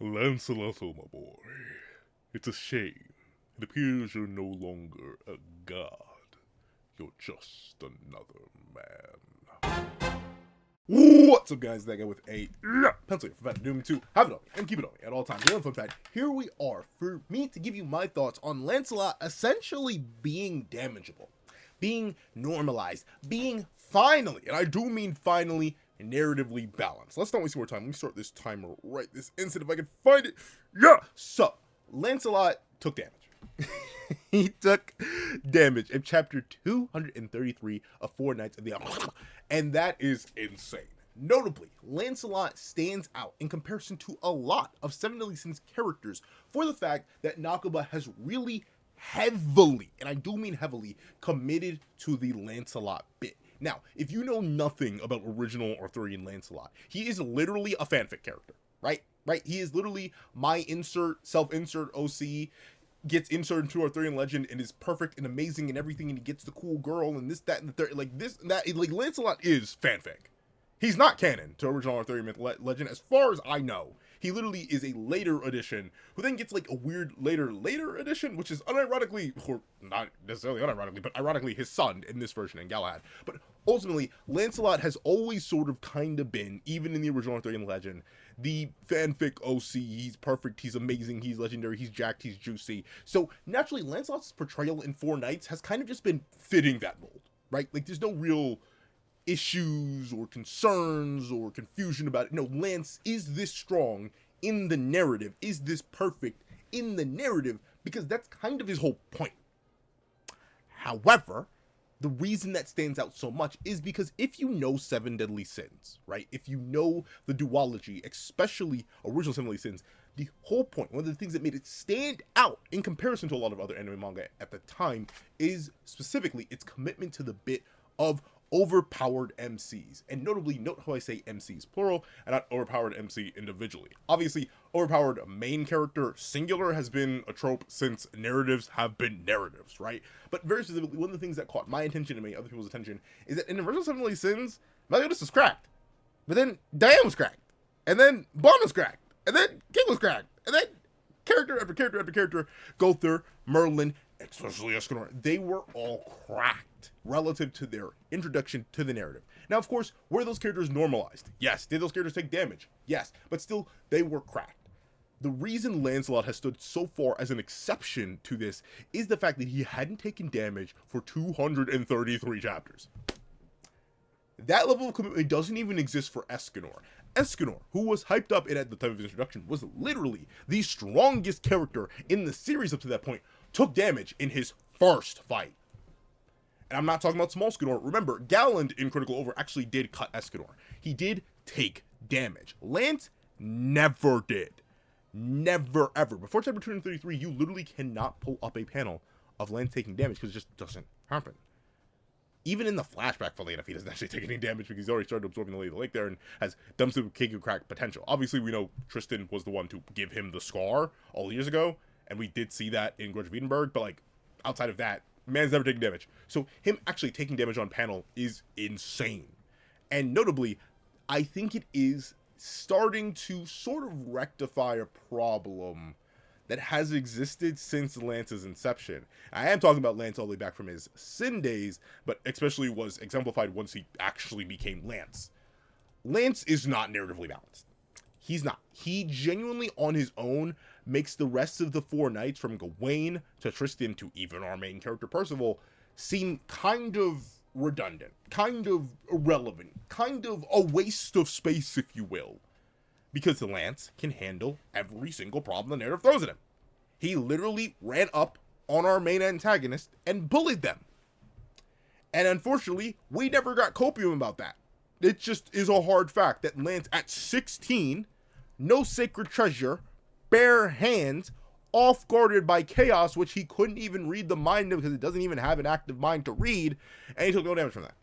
Lancelot, oh my boy, it's a shame. It appears you're no longer a god. You're just another man. What's up, guys? That guy with a pencil here for Fat Doom 2. Have it on me and keep it on me at all times. One fun fact, here we are for me to give you my thoughts on Lancelot essentially being damageable, being normalized, being finally, and I do mean finally, narratively balanced. Let's not waste more time. Let me start this timer right this instant if I can find it. Yeah! So, Lancelot took damage. He took damage in chapter 233 of Four Knights of the Apocalypse, and that is insane. Notably, Lancelot stands out in comparison to a lot of sevendeadlysins characters for the fact that Nakaba has really heavily, and I do mean heavily, committed to the Lancelot bit. Now, if you know nothing about original Arthurian Lancelot, he is literally a fanfic character, right? He is literally my self-insert OC, gets inserted into Arthurian legend and is perfect and amazing and everything, and he gets the cool girl and this, that, and the third. Like this, and that. Like Lancelot is fanfic. He's not canon to original Arthurian myth legend, as far as I know. He literally is a later edition, who then gets like a weird later edition, which is unironically, or not necessarily unironically, but ironically his son in this version, in Galahad. But ultimately, Lancelot has always sort of kind of been, even in the original Arthurian legend, the fanfic OC. He's perfect, he's amazing, he's legendary, he's jacked, he's juicy. So naturally, Lancelot's portrayal in Four Knights has kind of just been fitting that mold, right? Like there's no real issues or concerns or confusion about it. No, Lance is this strong in the narrative, is this perfect in the narrative, because that's kind of his whole point. However, the reason that stands out so much is because if you know Seven Deadly Sins, right? If you know the duology, especially original Seven Deadly Sins, the whole point, one of the things that made it stand out in comparison to a lot of other anime manga at the time, is specifically its commitment to the bit of overpowered MCs. And notably, note how I say MCs plural and not overpowered MC individually. Obviously, overpowered main character singular has been a trope since narratives have been narratives, right? But very specifically, one of the things that caught my attention and many other people's attention is that in original Seven Deadly Sins, Meliodas was cracked, but then Diane was cracked, and then Bond was cracked, and then King was cracked, and then character after character after character, Gother, Merlin, especially Escanor, they were all cracked relative to their introduction to the narrative. Now, of course, were those characters normalized? Yes. Did those characters take damage? Yes. But still, they were cracked. The reason Lancelot has stood so far as an exception to this is the fact that he hadn't taken damage for 233 chapters. That level of commitment doesn't even exist for Escanor. Escanor, who was hyped up at the time of his introduction, was literally the strongest character in the series up to that point, took damage in his first fight. And I'm not talking about small Escanor. Remember, Galland in Critical Over actually did cut Escanor. He did take damage. Lance never did. Never, ever. Before chapter 233, you literally cannot pull up a panel of Lance taking damage because it just doesn't happen. Even in the flashback, funnily enough, he doesn't actually take any damage because he's already started absorbing the Lady of the Lake there and has dumpster Keiko crack potential. Obviously, we know Tristan was the one to give him the scar all years ago, and we did see that in Grudge of Edinburgh, but like, outside of that, man's never taken damage. So him actually taking damage on panel is insane. And notably, I think it is starting to sort of rectify a problem that has existed since Lance's inception. I am talking about Lance all the way back from his Sin days, but especially was exemplified once he actually became Lance. Lance is not narratively balanced. He's not. He genuinely, on his own, makes the rest of the Four Knights, from Gawain to Tristan to even our main character Percival, seem kind of redundant, kind of irrelevant, kind of a waste of space, if you will. Because the Lance can handle every single problem the narrative throws at him. He literally ran up on our main antagonist and bullied them. And unfortunately, we never got copium about that. It just is a hard fact that Lance, at 16, no sacred treasure, bare hands, off-guarded by chaos, which he couldn't even read the mind of because it doesn't even have an active mind to read, and he took no damage from that.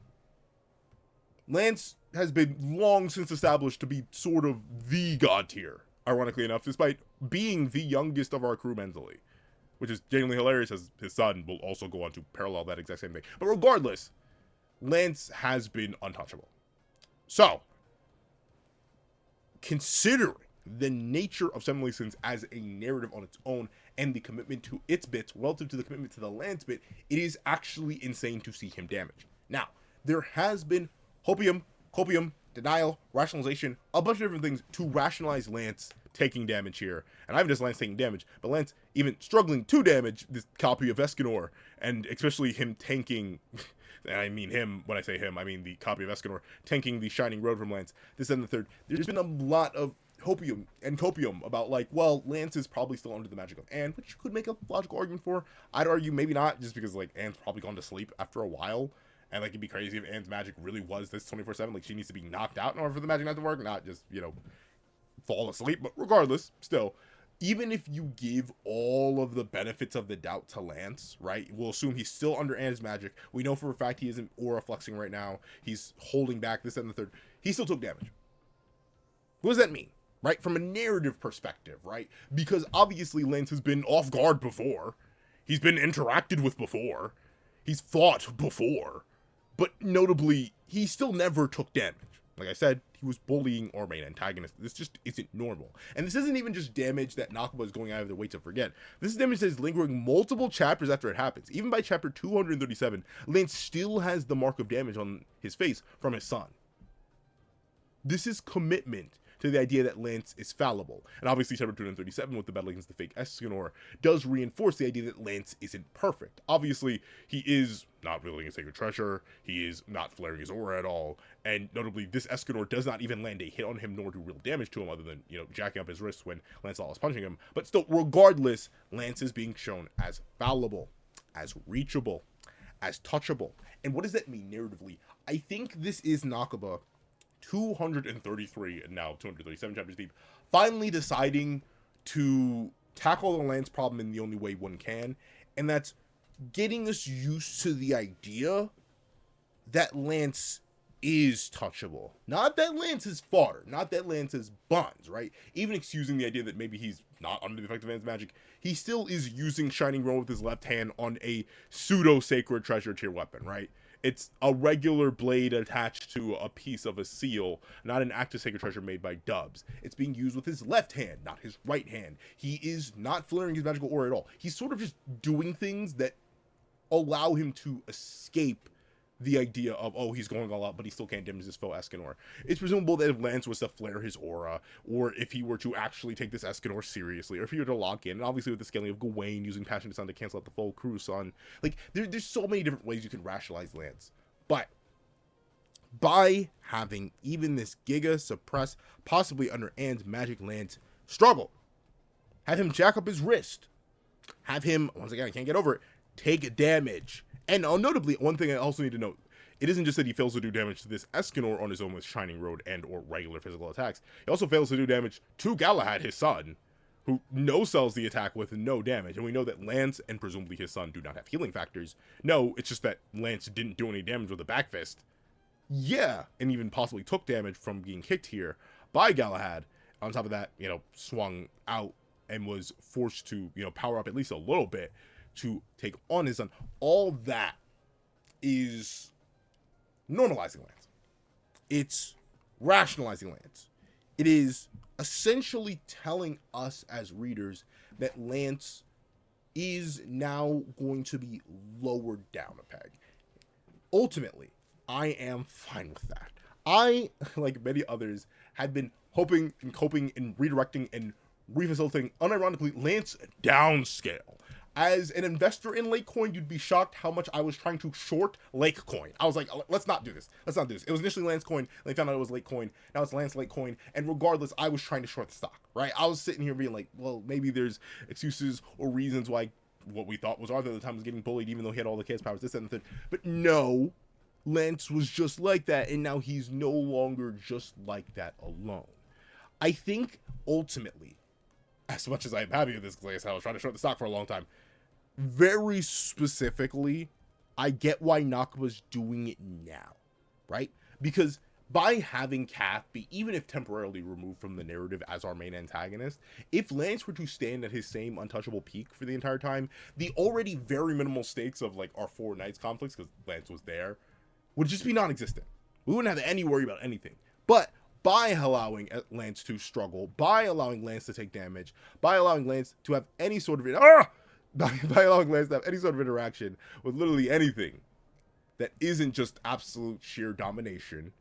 Lance has been long since established to be sort of the god tier, ironically enough, despite being the youngest of our crew mentally, which is genuinely hilarious, as his son will also go on to parallel that exact same thing. But regardless, Lance has been untouchable. So, considering the nature of Seven Deadly Sins as a narrative on its own and the commitment to its bits relative to the commitment to the Lance bit, it is actually insane to see him damage. Now, there has been hopium, copium, denial, rationalization, a bunch of different things to rationalize Lance taking damage here. And I haven't just Lance taking damage, but Lance even struggling to damage this copy of Escanor, and especially him tanking, and I mean him, when I say him, I mean the copy of Escanor, tanking the Shining Road from Lance, this and the third. There's been a lot of hopium and copium about, like, well, Lance is probably still under the magic of Anne, which you could make a logical argument for. I'd argue maybe not, just because, like, Anne's probably gone to sleep after a while. And, like, it'd be crazy if Anne's magic really was this 24/7. Like, she needs to be knocked out in order for the magic not to work, not just, you know, fall asleep. But regardless, still, even if you give all of the benefits of the doubt to Lance, right, we'll assume he's still under Anne's magic. We know for a fact he isn't aura flexing right now. He's holding back this and the third. He still took damage. What does that mean, right? From a narrative perspective, right? Because obviously Lance has been off guard before. He's been interacted with before. He's fought before. But notably, he still never took damage. Like I said, he was bullying our main antagonist. This just isn't normal. And this isn't even just damage that Nakaba is going out of their way to forget. This is damage that is lingering multiple chapters after it happens. Even by chapter 237, Lance still has the mark of damage on his face from his son. This is commitment to the idea that Lance is fallible. And obviously chapter 237 with the battle against the fake Escanor does reinforce the idea that Lance isn't perfect. Obviously, he is not wielding a sacred treasure, he is not flaring his aura at all, and notably this Escanor does not even land a hit on him nor do real damage to him other than, you know, jacking up his wrists when Lancelot is punching him. But still, regardless, Lance is being shown as fallible, as reachable, as touchable. And what does that mean narratively? I think this is Nakaba 233 and now 237 chapters deep, finally deciding to tackle the Lance problem in the only way one can, and that's getting us used to the idea that Lance is touchable. Not that Lance is fodder, not that Lance is bonds, right? Even excusing the idea that maybe he's not under the effect of Anne's magic, he still is using Shining Road with his left hand on a pseudo-sacred treasure tier weapon, right? It's a regular blade attached to a piece of a seal, not an active sacred treasure made by dubs. It's being used with his left hand, not his right hand. He is not flaring his magical aura at all. He's sort of just doing things that allow him to escape the idea of, oh, he's going all out, but he still can't damage his foe Escanor. It's presumable that if Lance was to flare his aura, or if he were to actually take this Escanor seriously, or if he were to lock in, and obviously with the scaling of Gawain using Passion to Sun to cancel out the full crew Sun, like, there's so many different ways you can rationalize Lance. But by having even this Giga suppressed, possibly under Anne's magic Lance struggle, have him jack up his wrist, have him, once again, I can't get over it, take damage. And notably, one thing I also need to note, it isn't just that he fails to do damage to this Escanor on his own with Shining Road and or regular physical attacks. He also fails to do damage to Galahad, his son, who no-sells the attack with no damage. And we know that Lance and presumably his son do not have healing factors. No, it's just that Lance didn't do any damage with a back fist. Yeah, and even possibly took damage from being kicked here by Galahad. On top of that, you know, swung out and was forced to, you know, power up at least a little bit to take on his son. All that is normalizing Lance. It's rationalizing Lance. It is essentially telling us as readers that Lance is now going to be lowered down a peg. Ultimately, I am fine with that. I, like many others, had been hoping and coping and redirecting and refacilitating, unironically, Lance downscale. As an investor in Lakecoin, you'd be shocked how much I was trying to short Lakecoin. I was like, let's not do this. Let's not do this. It was initially Lancecoin, and they found out it was Lakecoin. Now it's Lance Lakecoin, and regardless, I was trying to short the stock, right? I was sitting here being like, well, maybe there's excuses or reasons why what we thought was Arthur at the time was getting bullied, even though he had all the chaos powers, this and the third. But no, Lance was just like that, and now he's no longer just like that alone. I think, ultimately, as much as I'm happy with this, because like I said, I was trying to short the stock for a long time, very specifically, I get why Nakaba's doing it now, right? Because by having Kath be, even if temporarily removed from the narrative as our main antagonist, if Lance were to stand at his same untouchable peak for the entire time, the already very minimal stakes of, like, our Four Knights conflicts, because Lance was there, would just be non-existent. We wouldn't have any worry about anything. But by allowing Lance to struggle, by allowing Lance to take damage, by allowing Lance to have any sort of by allowing Lance to have any sort of interaction with literally anything that isn't just absolute sheer domination.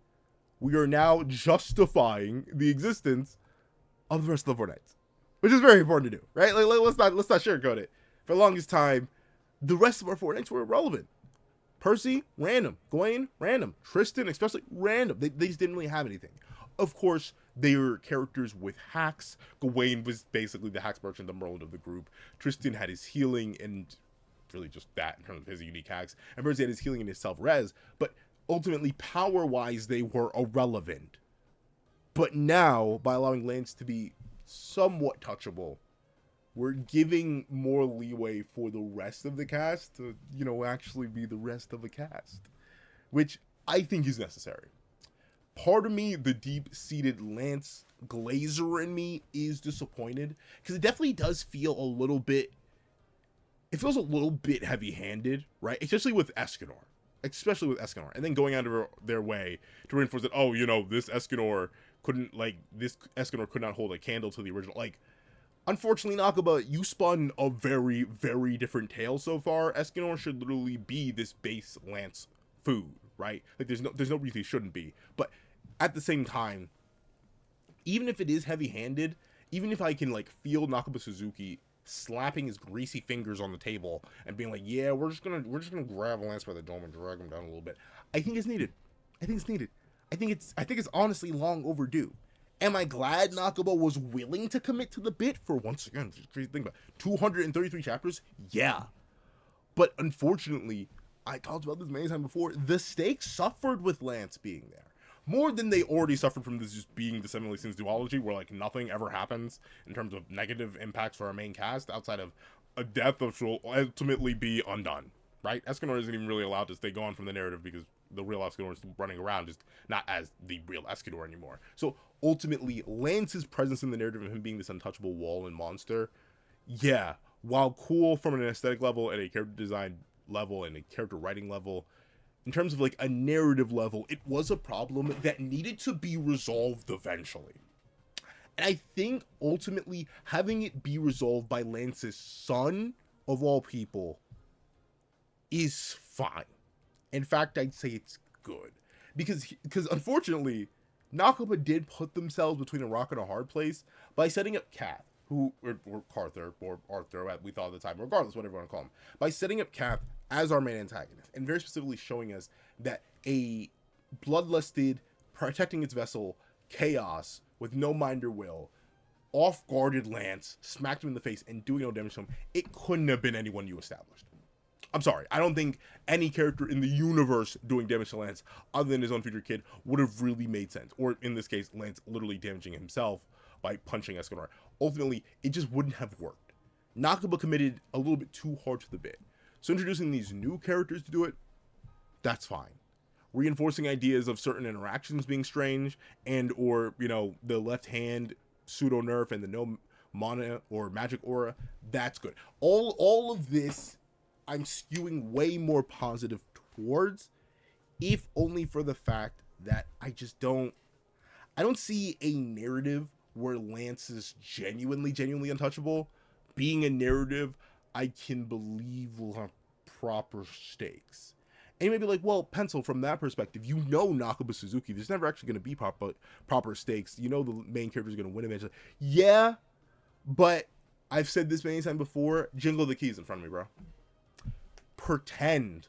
We are now justifying the existence of the rest of the Four Knights, which is very important to do, right? Like, let's not sugarcoat it. For the longest time, the rest of our Four Knights were irrelevant. Percy, random. Gawain, random. Tristan, especially, random. They just didn't really have anything. Of course, they were characters with hacks. Gawain was basically the hacks merchant, the Merlin of the group. Tristan had his healing and really just that in terms of his unique hacks. And Percy had his healing and his self-res. But ultimately, power-wise, they were irrelevant. But now, by allowing Lance to be somewhat touchable, we're giving more leeway for the rest of the cast to, actually be the rest of the cast. Which I think is necessary. Part of me, the deep-seated Lance Glazer in me, is disappointed. Because it definitely does feel a little bit... It feels a little bit heavy-handed, right? Especially with Escanor. And then going out of their way to reinforce that, this Escanor could not hold a candle to the original. Unfortunately, Nakaba, you spun a very, very different tale so far. Escanor should literally be this base Lance food, right? There's no reason he shouldn't be. But at the same time, even if it is heavy-handed, even if I can, feel Nakaba Suzuki slapping his greasy fingers on the table and being like, yeah, we're just gonna grab Lance by the dome and drag him down a little bit, I think it's needed. I think it's honestly long overdue. Am I glad Nakaba was willing to commit to the bit for, once again, crazy thing about 233 chapters? Yeah. But unfortunately, I talked about this many times before, the stakes suffered with Lance being there. More than they already suffered from this just being the Seven Deadly Sins duology, where nothing ever happens in terms of negative impacts for our main cast outside of a death which will ultimately be undone, right? Escanor isn't even really allowed to stay gone from the narrative because the real Escanor is running around, just not as the real Escanor anymore. So ultimately, Lance's presence in the narrative of him being this untouchable wall and monster, yeah, while cool from an aesthetic level and a character design level and a character writing level, in terms of a narrative level, it was a problem that needed to be resolved eventually. And I think ultimately having it be resolved by Lance's son, of all people, is fine. In fact, I'd say it's good. Because unfortunately, Nakaba did put themselves between a rock and a hard place by setting up Kath, or Carther, or Arthur, as we thought at the time, regardless, whatever you want to call him, by setting up Kath as our main antagonist, and very specifically showing us that a bloodlusted, protecting its vessel, chaos, with no mind or will, off-guarded Lance, smacked him in the face, and doing no damage to him, it couldn't have been anyone you established. I'm sorry, I don't think any character in the universe doing damage to Lance, other than his own future kid, would have really made sense. Or, in this case, Lance literally damaging himself by punching Escanor. Ultimately, it just wouldn't have worked. Nakaba committed a little bit too hard to the bit. So introducing these new characters to do it, that's fine. Reinforcing ideas of certain interactions being strange, and or, the left hand pseudo nerf and the no mana or magic aura, that's good. All of this, I'm skewing way more positive towards, if only for the fact that I don't see a narrative where Lance is genuinely untouchable being a narrative I can believe will have proper stakes. And you may be like, well, Pencil, from that perspective, Nakaba Suzuki, there's never actually going to be proper stakes. The main character is going to win eventually. Yeah, but I've said this many times before, jingle the keys in front of me, bro. Pretend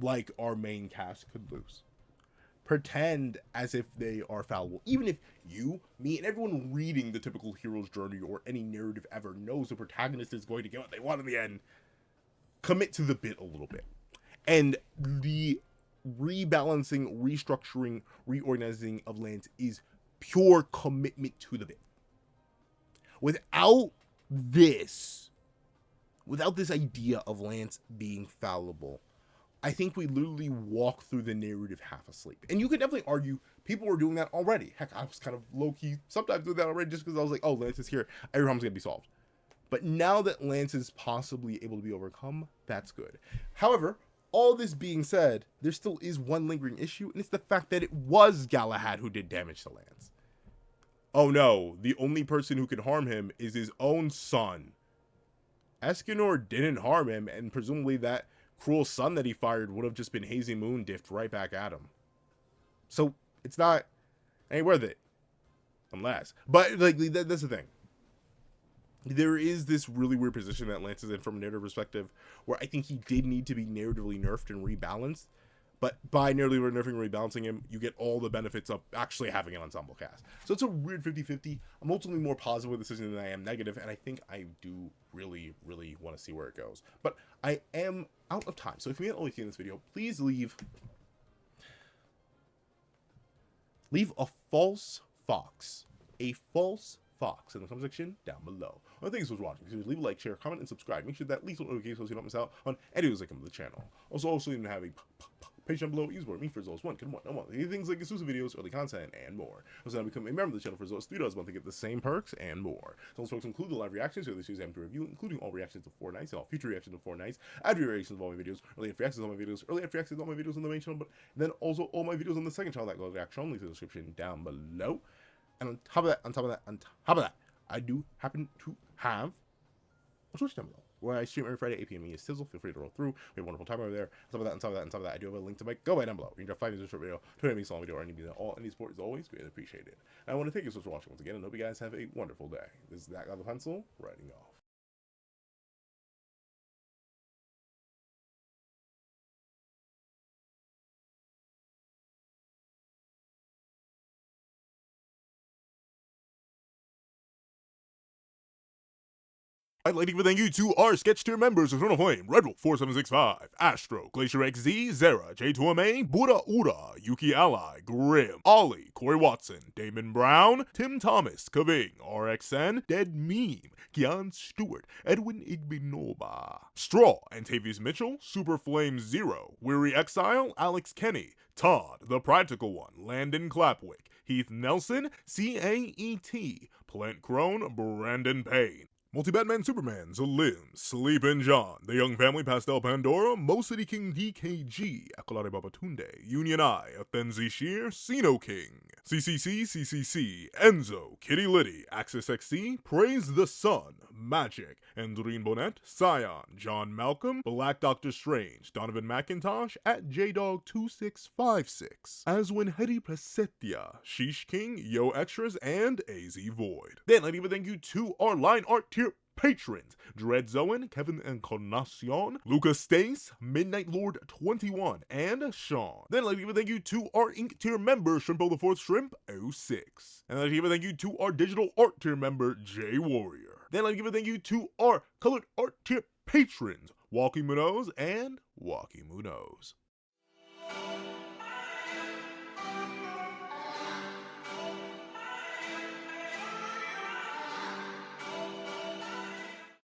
like our main cast could lose. Pretend as if they are fallible. Even if you, me, and everyone reading the typical hero's journey or any narrative ever knows the protagonist is going to get what they want in the end, commit to the bit a little bit. And the rebalancing, restructuring, reorganizing of Lance is pure commitment to the bit. Without this idea of Lance being fallible, I think we literally walk through the narrative half asleep. And you could definitely argue people were doing that already. Heck, I was kind of low-key sometimes doing that already just because I was like, oh, Lance is here, every problem's going to be solved. But now that Lance is possibly able to be overcome, that's good. However, all this being said, there still is one lingering issue, and it's the fact that it was Galahad who did damage to Lance. Oh no, the only person who can harm him is his own son. Escanor didn't harm him, and presumably that cruel son that he fired would have just been Hazy Moon diffed right back at him. So it's not ain't worth it. Unless. But like that's the thing. There is this really weird position that Lance is in from a narrative perspective where I think he did need to be narratively nerfed and rebalanced. But by narratively nerfing and rebalancing him, you get all the benefits of actually having an ensemble cast. So it's a weird 50-50. I'm ultimately more positive with the decision than I am negative, and I think I do really, really want to see where it goes. But I am out of time. So if you haven't already seen this video, please leave a false fox. A false fox in the comment section down below. Well, thanks for watching. So leave a like, share, comment, and subscribe. Make sure that at least notifications so you don't miss out on any videos that come to the channel. Also even have a page down below. Use word me for as low as $1. Come on, things like exclusive videos, early content, and more. Also, now become a member of the channel for as low as $3 a month to get the same perks and more. So those folks include the live reactions, so this series I am to review, including all reactions to Four Knights and all future reactions to Four Knights, ad reactions of all my videos, early reactions of all my videos, early reactions of all my videos on the main channel, but then also all my videos on the second channel that go reaction links in the description down below. And on top of that, I do happen to have a Twitch down below where I stream every Friday 8 p.m. Me Sizzle. Feel free to roll through. We have a wonderful time over there. On top of that, I do have a link to my gawain down below. You can drop 5 minutes short video, 20 minutes long video, or any support is always greatly appreciated. And I want to thank you so much for watching once again, and hope you guys have a wonderful day. This is that guy with the pencil, writing off. I'd like to give a thank you to our sketch tier members: Eternal Flame, Redwolf 4765, Astro, Glacier XZ, Zera, J2MA, Buddha Ura, Yuki Ally, Grim, Ollie, Corey Watson, Damon Brown, Tim Thomas, Kaving, RXN, Dead Meme, Kian Stewart, Edwin Igbinoba, Straw, Antavius Mitchell, Super Flame Zero, Weary Exile, Alex Kenny, Todd, The Practical One, Landon Clapwick, Heath Nelson, CAET, Plant Crone, Brandon Payne, Multi-Batman Superman, Zalim, Sleepin' John, The Young Family, Pastel Pandora, Mo City King DKG, Akolade Babatunde, Union Eye, Athenzi Shear, Sino King, CCC, Enzo, Kitty Liddy, Axis XC, Praise the Sun, Magic, Andrine Bonnet, Scion, John Malcolm, Black Doctor Strange, Donovan McIntosh, at JDog2656, Aswin Hedi Presetia, Sheesh King, Yo Extras, and AZ Void. Then I'd even thank you to our line art tier patrons: Dread Zoen, Kevin Encarnacion, Lucas Stace, Midnight Lord 21, and Sean. Then I'd like to give a thank you to our Ink tier member, Shrimpo the Fourth Shrimp 06. And I'd like to give a thank you to our digital art tier member, J Warrior. Then I'd like to give a thank you to our colored art tier patrons, Walking Munoz and Walking Munoz.